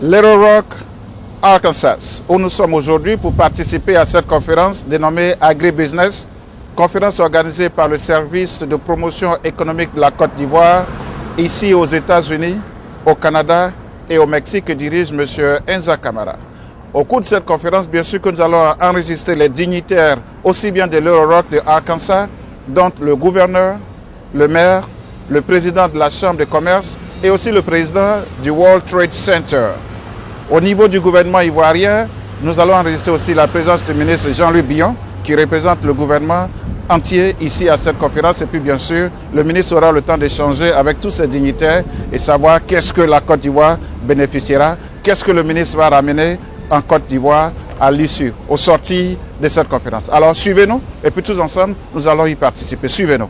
Little Rock, Arkansas, où nous sommes aujourd'hui pour participer à cette conférence dénommée Agribusiness, conférence organisée par le service de promotion économique de la Côte d'Ivoire, ici aux États-Unis, au Canada et au Mexique, que dirige M. Enza Camara. Au cours de cette conférence, bien sûr que nous allons enregistrer les dignitaires aussi bien de Little Rock, de Arkansas, dont le gouverneur, le maire, le président de la Chambre de commerce et aussi le président du World Trade Center. Au niveau du gouvernement ivoirien, nous allons enregistrer aussi la présence du ministre Jean-Louis Billon, qui représente le gouvernement entier ici à cette conférence. Et puis bien sûr, le ministre aura le temps d'échanger avec tous ces dignitaires et savoir qu'est-ce que la Côte d'Ivoire bénéficiera, qu'est-ce que le ministre va ramener en Côte d'Ivoire à l'issue, au sorti de cette conférence. Alors suivez-nous et puis tous ensemble, nous allons y participer. Suivez-nous.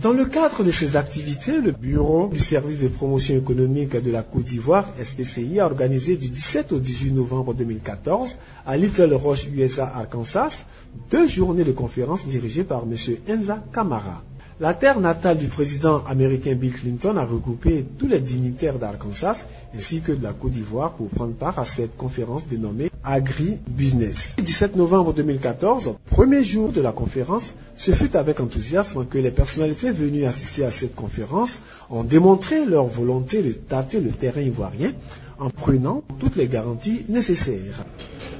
Dans le cadre de ces activités, le Bureau du service de promotion économique de la Côte d'Ivoire, SPCI, a organisé du 17 au 18 novembre 2014 à Little Rock, USA, Arkansas, 2 journées de conférences dirigées par M. Enza Camara. La terre natale du président américain Bill Clinton a regroupé tous les dignitaires d'Arkansas ainsi que de la Côte d'Ivoire pour prendre part à cette conférence dénommée Agri-Business. Le 17 novembre 2014, premier jour de la conférence, ce fut avec enthousiasme que les personnalités venues assister à cette conférence ont démontré leur volonté de tâter le terrain ivoirien en prenant toutes les garanties nécessaires.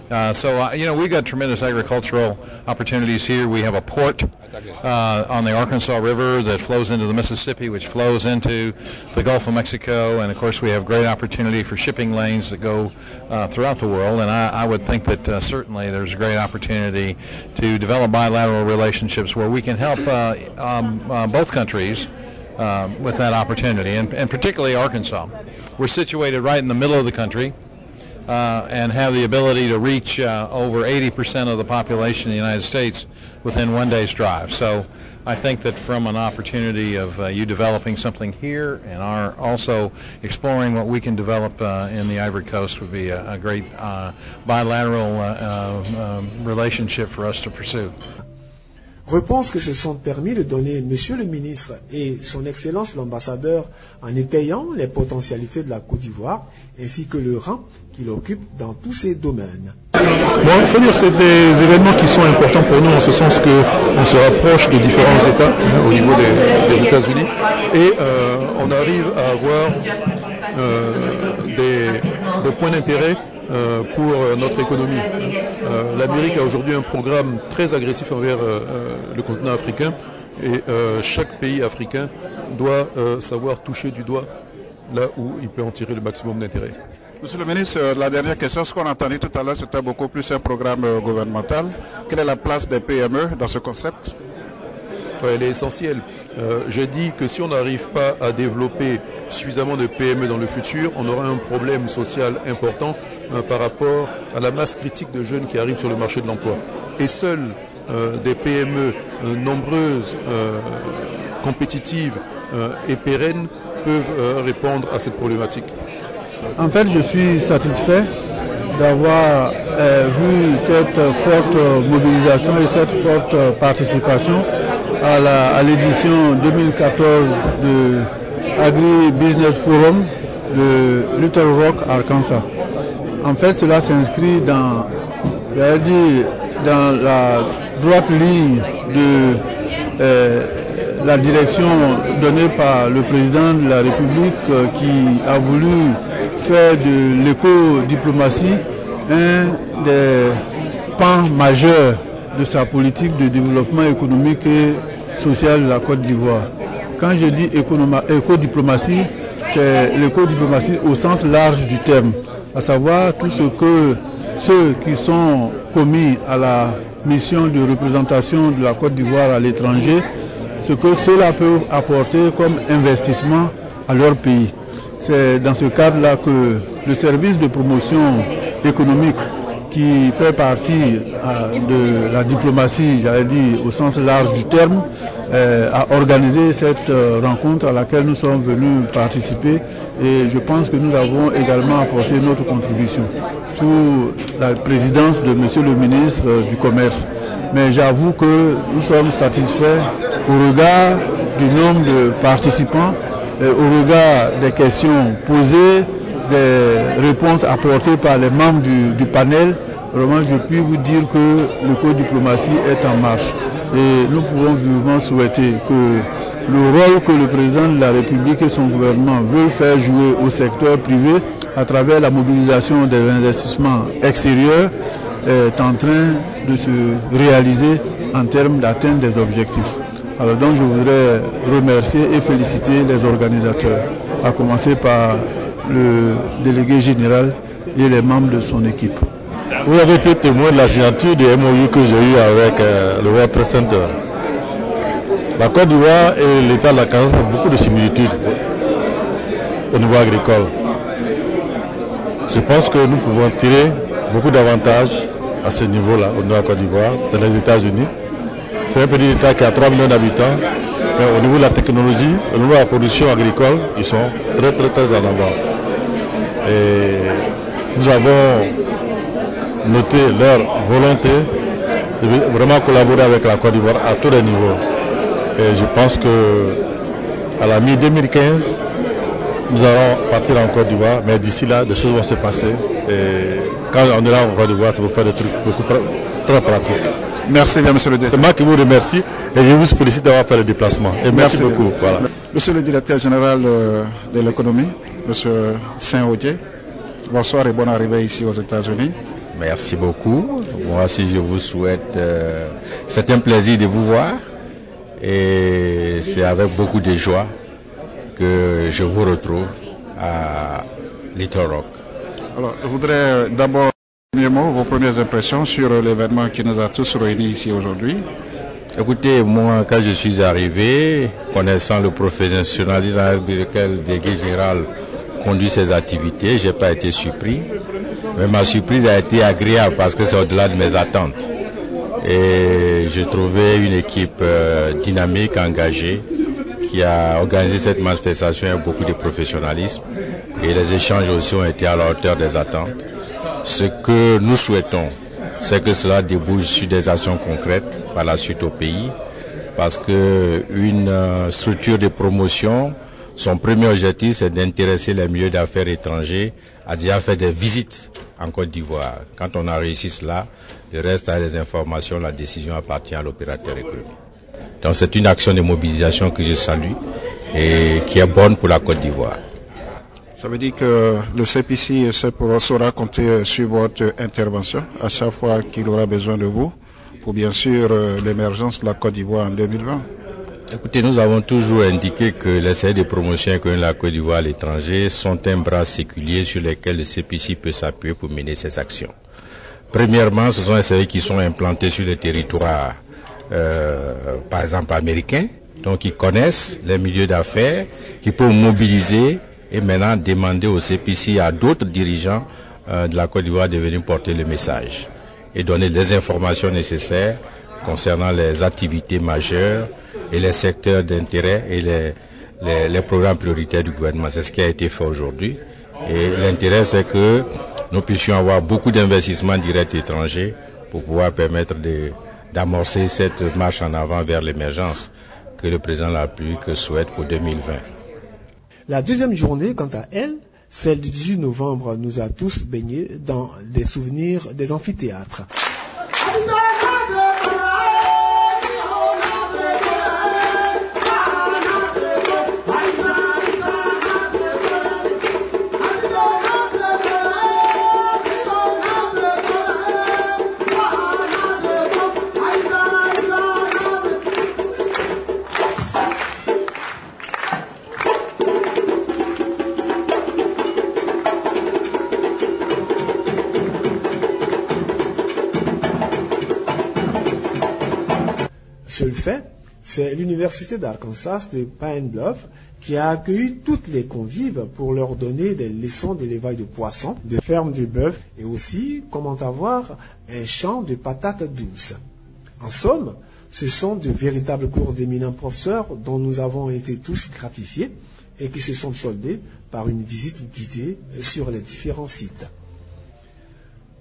We've got tremendous agricultural opportunities here. We have a port on the Arkansas River that flows into the Mississippi, which flows into the Gulf of Mexico, and of course we have great opportunity for shipping lanes that go throughout the world. And I would think that certainly there's a great opportunity to develop bilateral relationships where we can help both countries with that opportunity, and particularly Arkansas. We're situated right in the middle of the country. And have the ability to reach over 80% of the population of the United States within one day's drive. So I think that from an opportunity of you developing something here and our also exploring what we can develop in the Ivory Coast would be a great bilateral relationship for us to pursue. Réponse que se sont permis de donner Monsieur le ministre et son Excellence l'ambassadeur en étayant les potentialités de la Côte d'Ivoire ainsi que le rang qu'il occupe dans tous ces domaines. Bon, il faut dire que c'est des événements qui sont importants pour nous en ce sens qu'on se rapproche de différents États au niveau des États-Unis et on arrive à avoir des points d'intérêt pour notre économie. L'Amérique a aujourd'hui un programme très agressif envers le continent africain et chaque pays africain doit savoir toucher du doigt là où il peut en tirer le maximum d'intérêt. Monsieur le ministre, la dernière question, ce qu'on a entendu tout à l'heure, c'était beaucoup plus un programme gouvernemental. Quelle est la place des PME dans ce concept? Elle est essentielle. Je dis que si on n'arrive pas à développer suffisamment de PME dans le futur, on aura un problème social important par rapport à la masse critique de jeunes qui arrivent sur le marché de l'emploi. Et seules des PME nombreuses, compétitives et pérennes peuvent répondre à cette problématique. En fait, je suis satisfait d'avoir vu cette forte mobilisation et cette forte participation à l'édition 2014 de Agri-Business Forum de Little Rock, Arkansas. En fait, cela s'inscrit dans la droite ligne de la direction donnée par le président de la République qui a voulu faire de l'éco-diplomatie un des pans majeurs de sa politique de développement économique et social de la Côte d'Ivoire. Quand je dis éco-diplomatie, c'est l'éco-diplomatie au sens large du terme, à savoir tout ce que ceux qui sont commis à la mission de représentation de la Côte d'Ivoire à l'étranger, ce que cela peut apporter comme investissement à leur pays. C'est dans ce cadre-là que le service de promotion économique qui fait partie de la diplomatie, j'allais dire au sens large du terme, a organisé cette rencontre à laquelle nous sommes venus participer et je pense que nous avons également apporté notre contribution sous la présidence de Monsieur le ministre du Commerce. Mais j'avoue que nous sommes satisfaits au regard du nombre de participants, au regard des questions posées, des réponses apportées par les membres du panel. Vraiment, je puis vous dire que l'éco-diplomatie est en marche. Et nous pouvons vivement souhaiter que le rôle que le président de la République et son gouvernement veulent faire jouer au secteur privé à travers la mobilisation des investissements extérieurs est en train de se réaliser en termes d'atteinte des objectifs. Alors donc je voudrais remercier et féliciter les organisateurs, à commencer par le délégué général et les membres de son équipe. Vous avez été témoin de la signature du MOU que j'ai eu avec le World Trade Center. La Côte d'Ivoire et l'État de la Kansas ont beaucoup de similitudes au niveau agricole. Je pense que nous pouvons tirer beaucoup d'avantages à ce niveau-là, au niveau de la Côte d'Ivoire. C'est les États-Unis. C'est un petit État qui a 3 millions d'habitants. Mais au niveau de la technologie, au niveau de la production agricole, ils sont très en avant. Et nous avons noté leur volonté de vraiment collaborer avec la Côte d'Ivoire à tous les niveaux. Et je pense que à la mi-2015, nous allons partir en Côte d'Ivoire, mais d'ici là, des choses vont se passer. Et quand on est là en Côte d'Ivoire, c'est pour faire des trucs beaucoup très pratiques. Merci bien, monsieur le directeur. C'est moi qui vous remercie et je vous félicite d'avoir fait le déplacement. Et merci beaucoup. Voilà. Monsieur le directeur général de l'économie, monsieur Saint-Odier, bonsoir et bonne arrivée ici aux États-Unis. Merci beaucoup. Moi aussi, je vous souhaite. C'est un plaisir de vous voir et c'est avec beaucoup de joie que je vous retrouve à Little Rock. Alors, je voudrais d'abord, vos premières impressions sur l'événement qui nous a tous réunis ici aujourd'hui. Écoutez, moi, quand je suis arrivé, connaissant le professionnalisme avec lequel le délégué général conduit ses activités, je n'ai pas été surpris. Mais ma surprise a été agréable parce que c'est au-delà de mes attentes. Et j'ai trouvé une équipe dynamique, engagée, qui a organisé cette manifestation avec beaucoup de professionnalisme. Et les échanges aussi ont été à la hauteur des attentes. Ce que nous souhaitons, c'est que cela débouche sur des actions concrètes par la suite au pays. Parce qu'une structure de promotion, son premier objectif, c'est d'intéresser les milieux d'affaires étrangers à déjà faire des visites en Côte d'Ivoire. Quand on a réussi cela, le reste a les informations, la décision appartient à l'opérateur économique. Donc c'est une action de mobilisation que je salue et qui est bonne pour la Côte d'Ivoire. Ça veut dire que le CPC saura compter sur votre intervention à chaque fois qu'il aura besoin de vous pour bien sûr l'émergence de la Côte d'Ivoire en 2020. Écoutez, nous avons toujours indiqué que les services de promotion que la Côte d'Ivoire à l'étranger sont un bras séculier sur lesquels le CPC peut s'appuyer pour mener ses actions. Premièrement, ce sont les services qui sont implantés sur le territoire, par exemple américain, donc qui connaissent les milieux d'affaires, qui peuvent mobiliser et maintenant demander au CPC à d'autres dirigeants de la Côte d'Ivoire de venir porter le message et donner les informations nécessaires concernant les activités majeures et les secteurs d'intérêt et les programmes prioritaires du gouvernement. C'est ce qui a été fait aujourd'hui. Et l'intérêt, c'est que nous puissions avoir beaucoup d'investissements directs étrangers pour pouvoir permettre d'amorcer cette marche en avant vers l'émergence que le président de la République souhaite pour 2020. La deuxième journée, quant à elle, celle du 18 novembre, nous a tous baignés dans des souvenirs des amphithéâtres. Seul fait, c'est l'université d'Arkansas de Pine Bluff qui a accueilli toutes les convives pour leur donner des leçons d'élevage de poissons, de ferme de bœuf et aussi comment avoir un champ de patates douces. En somme, ce sont de véritables cours d'éminents professeurs dont nous avons été tous gratifiés et qui se sont soldés par une visite guidée sur les différents sites.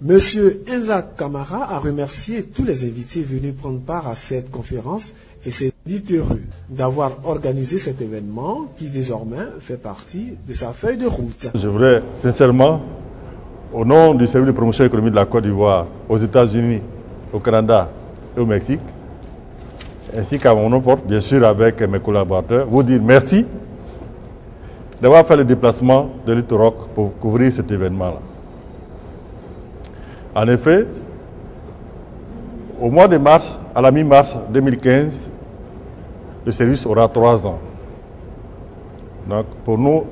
Monsieur Enza Kamara a remercié tous les invités venus prendre part à cette conférence et s'est dit heureux d'avoir organisé cet événement qui désormais fait partie de sa feuille de route. Je voudrais sincèrement, au nom du service de promotion économique de la Côte d'Ivoire, aux États-Unis, au Canada et au Mexique, ainsi qu'à mon nom propre, bien sûr avec mes collaborateurs, vous dire merci d'avoir fait le déplacement de Little Rock pour couvrir cet événement-là. En effet, au mois de mars, à la mi-mars 2015, le service aura 3 ans. Donc pour nous,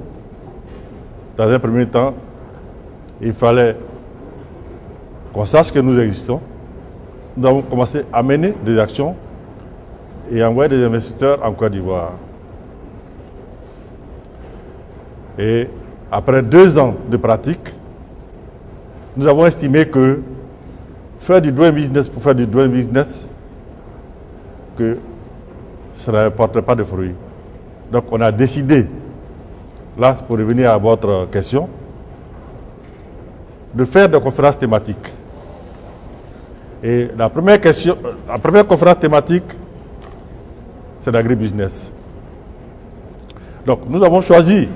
dans un premier temps, il fallait qu'on sache que nous existons. Nous avons commencé à mener des actions et à envoyer des investisseurs en Côte d'Ivoire. Et après 2 ans de pratique, nous avons estimé que faire du doing business pour faire du doing business, que ça ne porterait pas de fruits. Donc on a décidé, là pour revenir à votre question, de faire des conférences thématiques. Et la première conférence thématique, c'est l'agribusiness. Donc nous avons choisi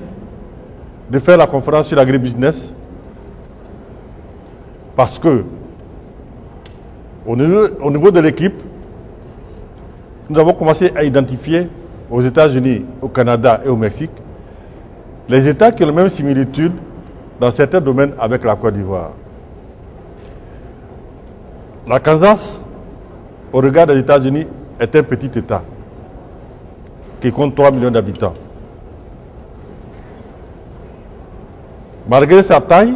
de faire la conférence sur l'agribusiness parce que, au niveau de l'équipe, nous avons commencé à identifier aux États-Unis, au Canada et au Mexique les États qui ont les mêmes similitudes dans certains domaines avec la Côte d'Ivoire. L'Arkansas, au regard des États-Unis, est un petit État qui compte 3 millions d'habitants. Malgré sa taille,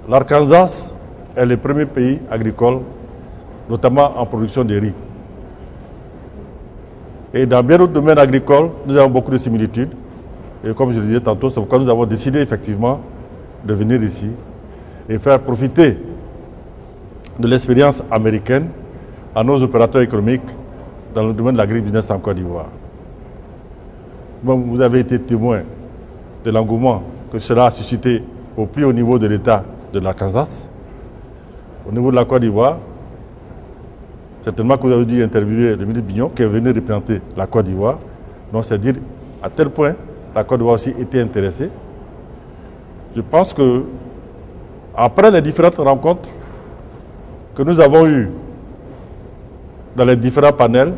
l'Arkansas est le premier pays agricole, notamment en production de riz. Et dans bien d'autres domaines agricoles, nous avons beaucoup de similitudes. Et comme je le disais tantôt, c'est pourquoi nous avons décidé effectivement de venir ici et faire profiter de l'expérience américaine à nos opérateurs économiques dans le domaine de l'agribusiness en Côte d'Ivoire. Bon, vous avez été témoin de l'engouement que cela a suscité au plus haut niveau de l'État de l'Arkansas. Au niveau de la Côte d'Ivoire, certainement que vous avez dû interviewer le ministre Bignon qui est venu représenter la Côte d'Ivoire. Donc c'est dire à tel point la Côte d'Ivoire aussi était intéressée. Je pense que Après les différentes rencontres que nous avons eues dans les différents panels,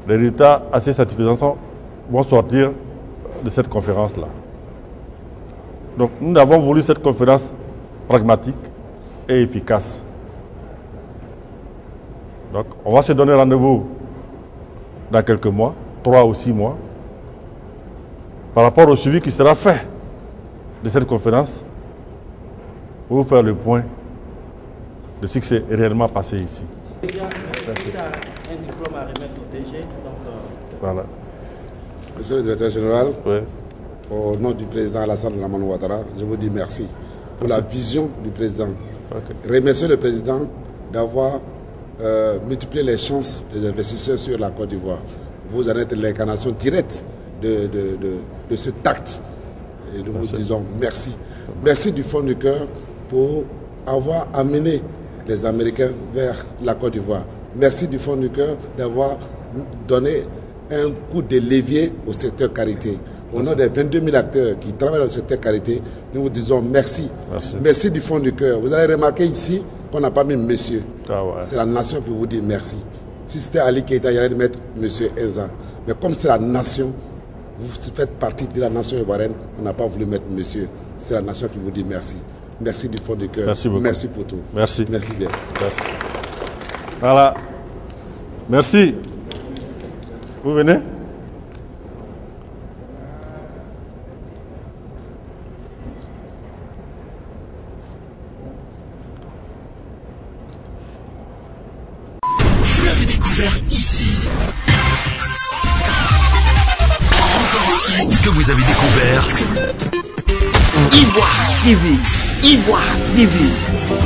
les résultats assez satisfaisants vont sortir de cette conférence-là. Donc nous avons voulu cette conférence pragmatique et efficace. Donc on va se donner rendez-vous dans quelques mois, 3 ou 6 mois, par rapport au suivi qui sera fait de cette conférence pour vous faire le point de ce qui s'est réellement passé ici. Il y a un diplôme à remettre au DG. Voilà. Monsieur le directeur général, oui. Au nom du président Alassane Dramane Ouattara, je vous dis merci pour la vision du président. Okay. Remerciez le président d'avoir multiplié les chances des investisseurs sur la Côte d'Ivoire. Vous en êtes l'incarnation directe de ce tact. Et nous vous disons merci. Merci du fond du cœur pour avoir amené les Américains vers la Côte d'Ivoire. Merci du fond du cœur d'avoir donné un coup de levier au secteur carité. Au nom des 22 000 acteurs qui travaillent dans le secteur carité, nous vous disons merci. Merci. Merci du fond du cœur. Vous avez remarqué ici qu'on n'a pas mis monsieur. Ah ouais. C'est la nation qui vous dit merci. Si c'était Ali Keïta, il y allait mettre monsieur Eza. Mais comme c'est la nation, vous faites partie de la nation ivoirienne, on n'a pas voulu mettre monsieur. C'est la nation qui vous dit merci. Merci du fond du cœur. Merci beaucoup. Merci pour tout. Merci. Merci bien. Merci. Voilà. Merci. Vous venez? Vous l'avez découvert ici. Encore un hit que vous avez découvert. Ivoire TV. Ivoire TV.